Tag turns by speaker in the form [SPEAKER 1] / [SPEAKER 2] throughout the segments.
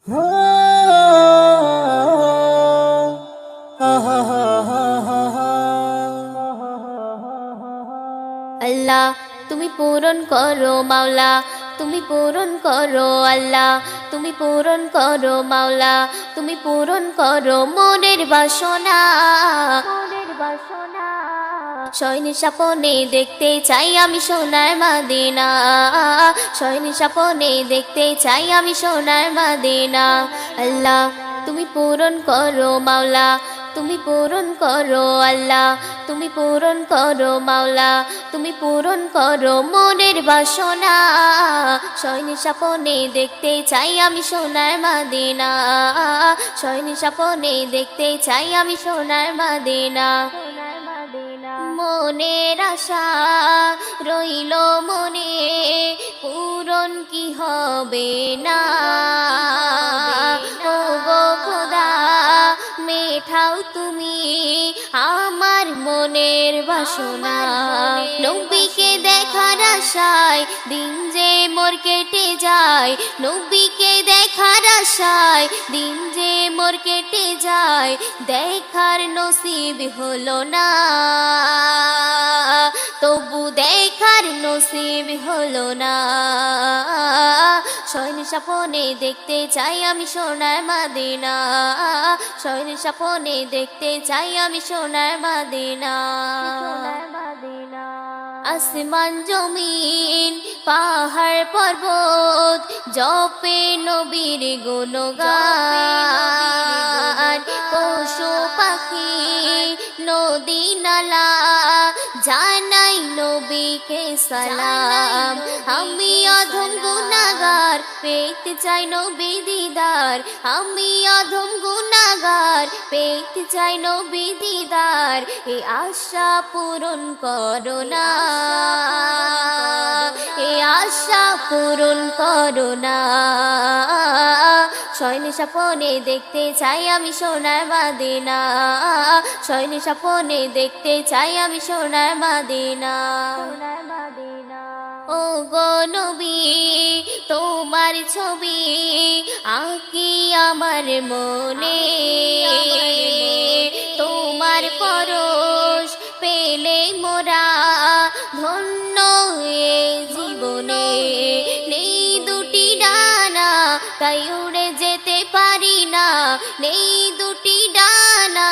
[SPEAKER 1] আল্লাহ তুমি পূরণ করো মাওলা, তুমি পূরণ করো আল্লাহ, তুমি পূরণ করো মাওলা, তুমি পূরণ করো মনের বাসনা। শয়নি স্বপ্নে দেখতে চাই আমি সোনার মদিনা, শয়নি স্বপ্নে দেখতে চাই আমি সোনার মদিনা। আল্লাহ তুমি পূরণ করো মাওলা, তুমি পূরণ করো আল্লাহ, তুমি পূরণ করো মাওলা, তুমি পূরণ করো মনের বাসনা। শয়নি স্বপ্নে দেখতে চাই আমি সোনার মদিনা, শয়নি স্বপ্নে দেখতে চাই আমি সোনার মদিনা। মনের আশা রইল মনে, পূরণ কি হবে না। ও গো খোদা মেঠাও তুমি আমার মনের বাসনা। নবীকে দেখার আশায় দিন যে মোর কেটে যায়, নবীকে দেখার আশায় দিন যে মোর কেটে যায়, দেখার নসিব হলো না, তবু দেখার নসিব হলো না। শয়নি স্বপ্নে দেখতে চাই আমি সোনার মদিনা, শয়নি স্বপ্নে দেখতে চাই আমি সোনার মদিনা। আসমান জমিন পাহাড় পর্বত জপে নবীর গুণগান, পশু পাখি নদী নালা জানাই নবীকে সালাম। আমি অধম গুনাহগার পেতে চাই নবী দিদার, আমি অধম গুনাহগার পেতে চাই নবী দিদার। এ আশা পূরণ করো না, এ আশা পূরণ করো না। শয়নি স্বপ্নে দেখতে চাই আমি সোনার মদিনা, শয়নি স্বপ্নে দেখতে চাই আমি সোনার মদিনা। ও গো নবী তোমার ছবি আঁকি আমার মনে, তোমার পরশ পেলে মোরা ধন্য এ জীবনে। নেই দুটি ডানা তাই উড়ে যেতে পারি না, নেই দুটি ডানা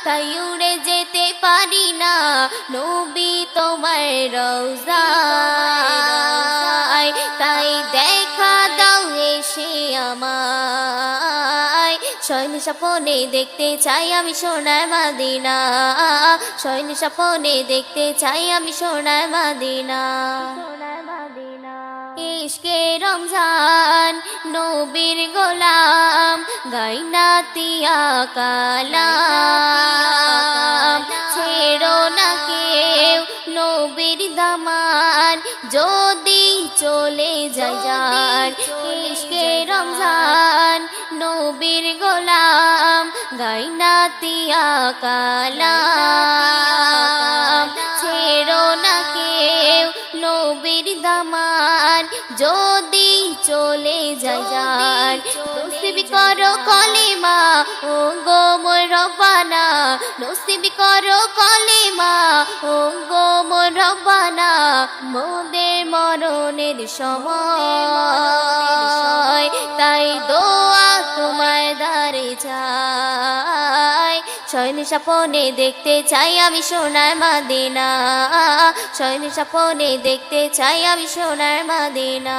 [SPEAKER 1] তাই উড়ে যেতে পারি না। নবী তোমার রওজায় তাই দেখা দাও এসে আমায়। শয়নি স্বপ্নে দেখতে চাই আমি সোনার মদিনা, শয়নি স্বপ্নে দেখতে চাই আমি সোনার মদিনা। ইশকে রমজান নবীর গোলাম গাইনা তিয়া কালাম, ছেড়ো না কেউ নবীর দামান যদি চলে যায় জান। ইশকে রমজান নবীর গোলাম গাইনা তিয়া কালাম, ছেড়ো না কেউ নবীর দামান যদি চলে যায় জান। নসিব করো কলিমা ও গো মোর রব্বানা, নসিব করো কলিমা ও গো মোর রব্বানা। মোদের মরণের সময় তাই দোয়া তোমার দ্বারে চাই। শয়নি স্বপ্নে দেখতে চাই আমি সোনার মদিনা, শয়নি স্বপ্নে দেখতে চাই আমি সোনার মদিনা।